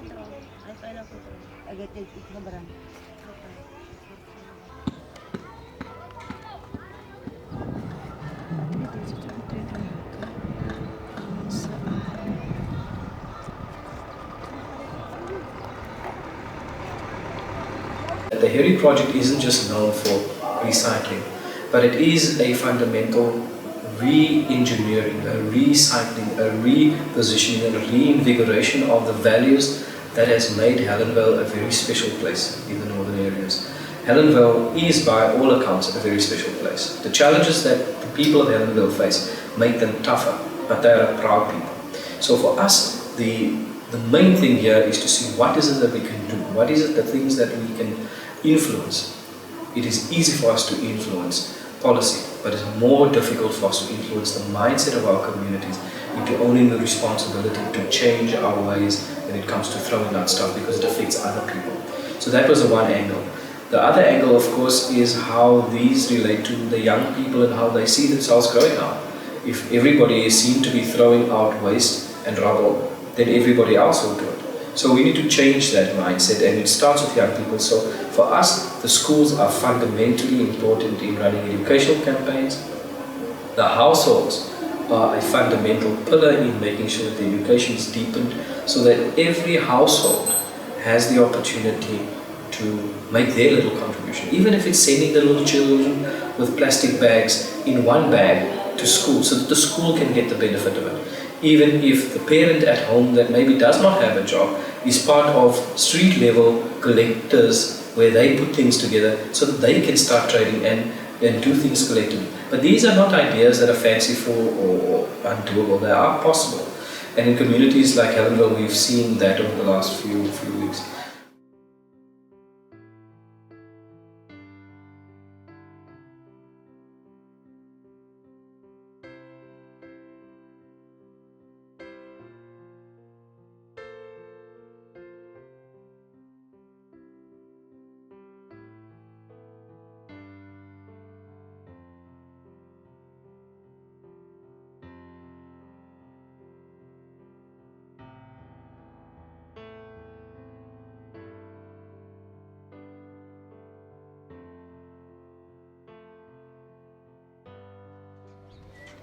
4. Ay, pala 4. Agad ito barang. The HERI project isn't just known for recycling, but it is a fundamental re-engineering, a recycling, a repositioning, a reinvigoration of the values that has made Helenvale a very special place in the northern areas. Helenvale is by all accounts a very special place. The challenges that the people of Helenvale face make them tougher, but they are a proud people. So for us, the main thing here is to see what is it that we can do, what is it the things that we can influence. It is easy for us to influence policy, but it's more difficult for us to influence the mindset of our communities into owning the responsibility to change our ways when it comes to throwing out stuff, because it affects other people. So that was the one angle. The other angle, of course, is how these relate to the young people and how they see themselves growing up. If everybody is seen to be throwing out waste and rubble, then everybody else will do it. So we need to change that mindset, and it starts with young people. So for us, the schools are fundamentally important in running educational campaigns. The households are a fundamental pillar in making sure that the education is deepened, so that every household has the opportunity to make their little contribution, even if it's sending the little children with plastic bags in one bag to school, so that the school can get the benefit of it. Even if the parent at home that maybe does not have a job is part of street level collectors where they put things together so that they can start trading and do things collectively. But these are not ideas that are fanciful or undoable. They are possible. And in communities like Helenvale, we've seen that over the last few weeks.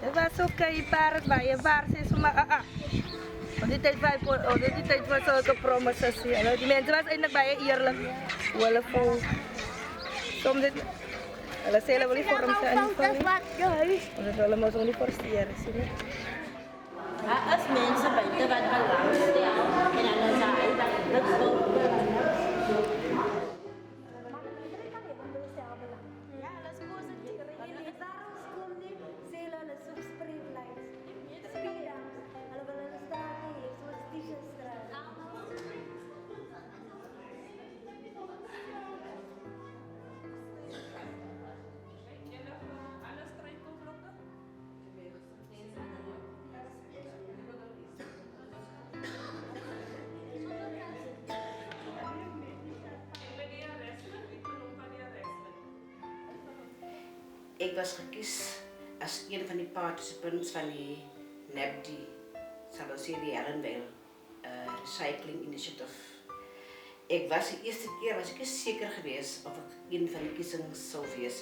Het was ook een paar bij je waar ze is maar die tijd was zulke promises. Die mensen was eigenlijk bij je eerlijk. Wel voor soms dit hulle sê hulle wil nie vorm se invul nie. Ons hulle moet ons nie forceer nie. As mense buite wat belangstel en hulle sê dit sou Ik was gekies als een van die participants van die NEP, die Helenvale Recycling Initiative. Ik was de eerste keer was ik zeker geweest of ik een van de kiezings zou wees,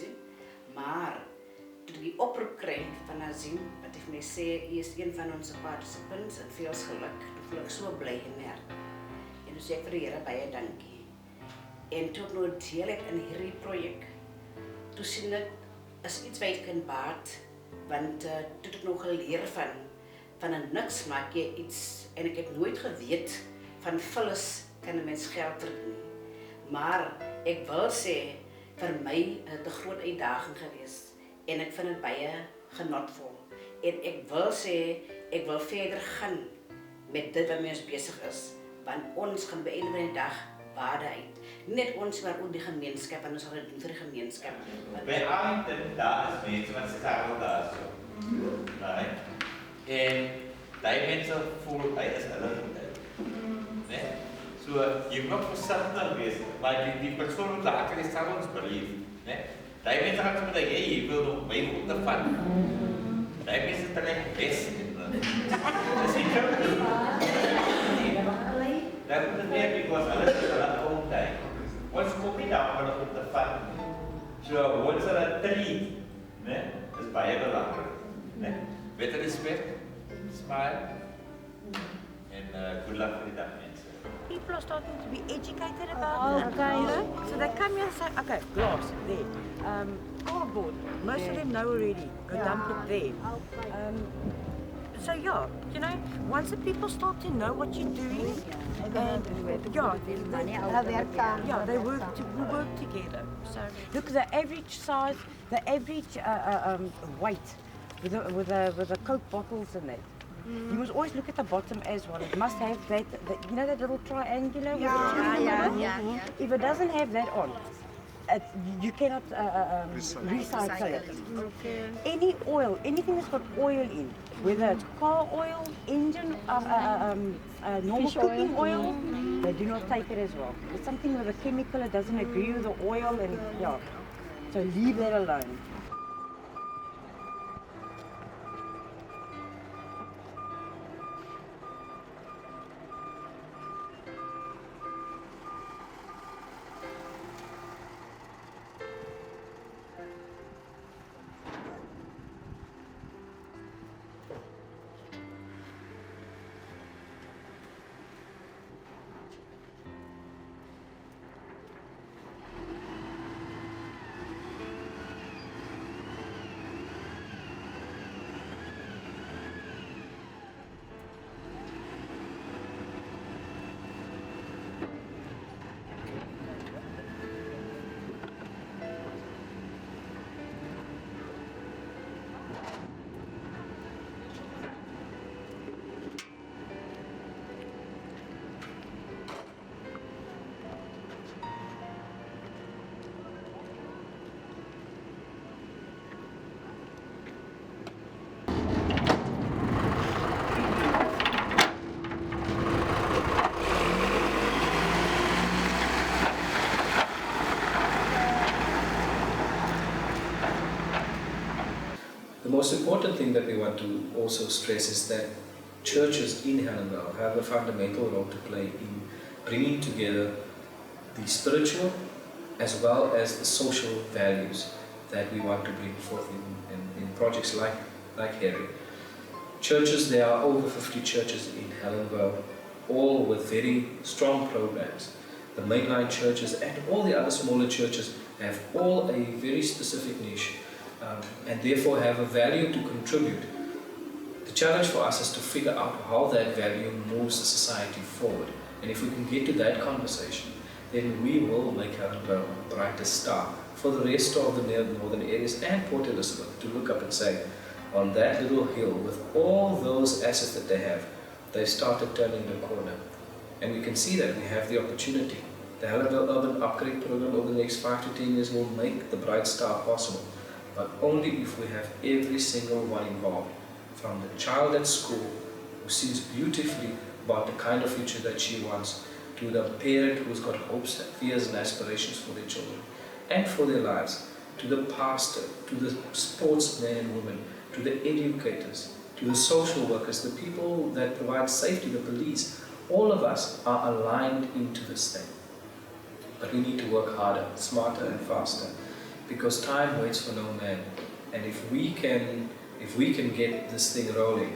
maar toen ik die oproep kreeg van Nazim, wat hij mij zei, hij is een van onze participants en veel geluk, toen voel ik zo blij in haar. En toen zei ik voor de Heere baie dankie. En toen nou deel ik een HERI project, toen sien ik is iets wat ik kan baat, want toen ik nog geleerd van een niks maak je iets, en ik heb nooit geweet van vullis kan een mens geld verdienen. Maar ik wil zeggen, voor mij is het een grote uitdaging geweest en ik vind het baie genotvol. En ik wil zeggen, ik wil verder gaan met dit wat ons bezig is, want ons gaan bij een van de dag waarde uit. Net ons, maar ook die gemeenschap, en ons gaan het doen voor de gemeenschap. Bij Arlington, daar is mensen wat scharrel daar zo. En die mensen voelen bij is hulle goed uit. So, je moet voorzichtig wees, maar die persoon moet later die sal ons belief. Die mensen gaan zeggen, hey, je wil nog mijn goed ervan. Die mensen zijn echt best. Dat is niet zo. Ek moet dit weet because hulle is hulle own tyd. Ons kom nie daar op te vat. So ons hulle treat, né? Dis baie belangrik, né? With respect, smile, and good luck for the dag, mense. People are starting to be educated about it, you know? So they come here and say, okay, glass, there. Cardboard, most of them know already, go dump it there. So yeah, you know, once the people start to know what you're doing, and we work together. So look, the average size, the average weight with the Coke bottles in it. You must always look at the bottom as well. It must have that, you know, that little triangular with the two in the middle? If it doesn't have that on, you cannot recycle it. Okay. Any oil, anything that's got oil in, whether it's car oil, engine, normal cooking oil, they do not take it as well. It's something with a chemical, it doesn't agree with the oil, and yeah, so leave that alone. The most important thing that we want to also stress is that churches in Helenvale have a fundamental role to play in bringing together the spiritual as well as the social values that we want to bring forth in projects like HERI. Churches, there are over 50 churches in Helenvale, all with very strong programs. The mainline churches and all the other smaller churches have all a very specific niche. And therefore have a value to contribute. The challenge for us is to figure out how that value moves the society forward. And if we can get to that conversation, then we will make Helenvale a brighter star for the rest of the northern areas and Port Elizabeth to look up and say, on that little hill with all those assets that they have, they've started turning the corner. And we can see that we have the opportunity. The Helenvale Urban Upgrade Program over the next 5 to 10 years will make the bright star possible. But only if we have every single one involved, from the child at school who sees beautifully about the kind of future that she wants, to the parent who's got hopes, fears and aspirations for their children and for their lives, to the pastor, to the sportsmen and women, to the educators, to the social workers, the people that provide safety, the police. All of us are aligned into this thing. But we need to work harder, smarter and faster. Because time waits for no man, and if we can get this thing rolling,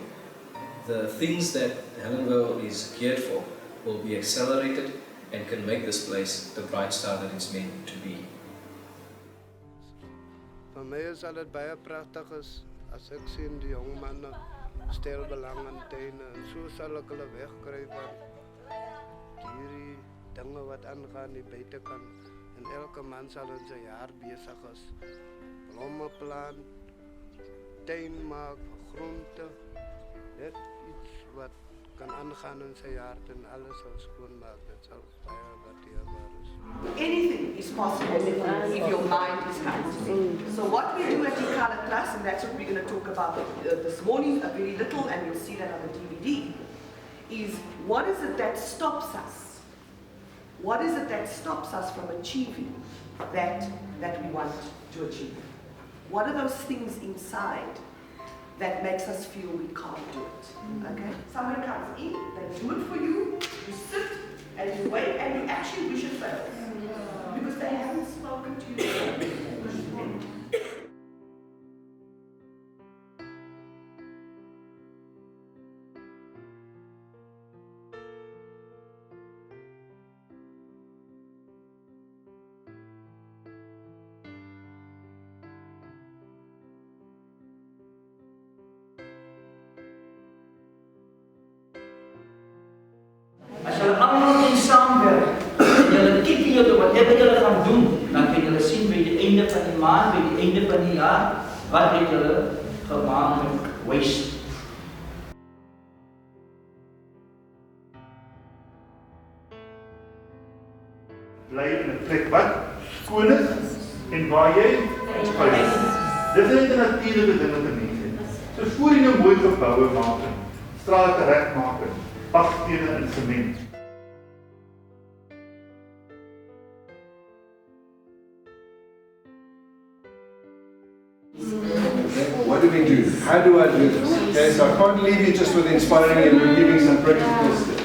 the things that Helenvale is geared for will be accelerated and can make this place the bright star that it's meant to be. Vir my is dit baie pragtig as ek sien die jong manne stel belang in tuine en so sal ek hulle wegkry van hierdie dinge wat aangaan die buitekant. En elke man sal in sy jaar besig is. Blomme plant, tuin maak, groente. Net iets wat kan aangaan in sy jaar en alles sal skoon maak. Dit sal baie waardeerbaar is. Anything is possible if your mind is right. So what we do at Ikala Trust, and that's what we're going to talk about this morning, a very little, and you'll see that on the DVD, is what is it that stops us? What is it that stops us from achieving that we want to achieve? What are those things inside that makes us feel we can't do it? Okay? Somebody comes in, they do it for you, you sit van die maand, by die einde van die jaar, wat het julle gemaak met waste? Bly in 'n plek wat skoon is en waar jy ontspan. Dit is 'n natuurlike ding wat 'n mens het. So voor jy nou mooi geboue maak, strate reg maak, bakstene en sement. What do we do? How do I do this? Okay, so I can't leave you just with inspiring and we're giving some practical steps.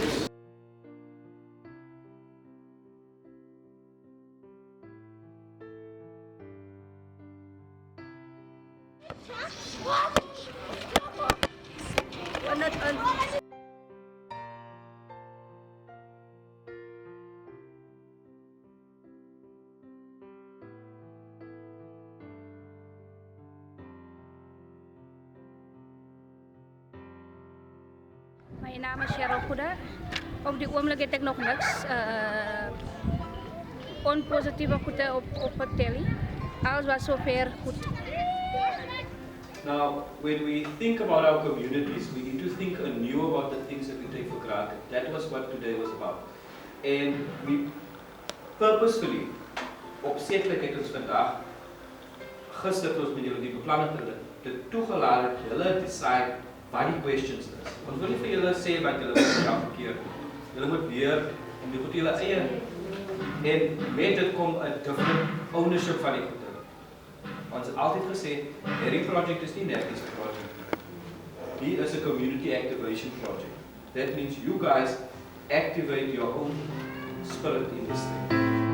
Mijn naam is Cheryl Goede. Op dit ogenblik heb ik nog niks onpositieve goede op het telly. Alles was zover goed. Now, when we think about our communities, we need to think anew about the things that we take for granted. That was what today was about. And we purposefully, opzettelijk het ons vandaag, gister ons met jullie die beplanning dit toegelaat dat jullie decide wat die questions is. Ons wil nie vir julle sê wat julle moet elke keer. Julle moet weer om die goed julle eie. En met dit kom 'n different ownership van die goede. Ons het altyd gesê, HERI project is nie net 'n project. Hier is 'n community activation project. That means you guys activate your own spirit in this thing.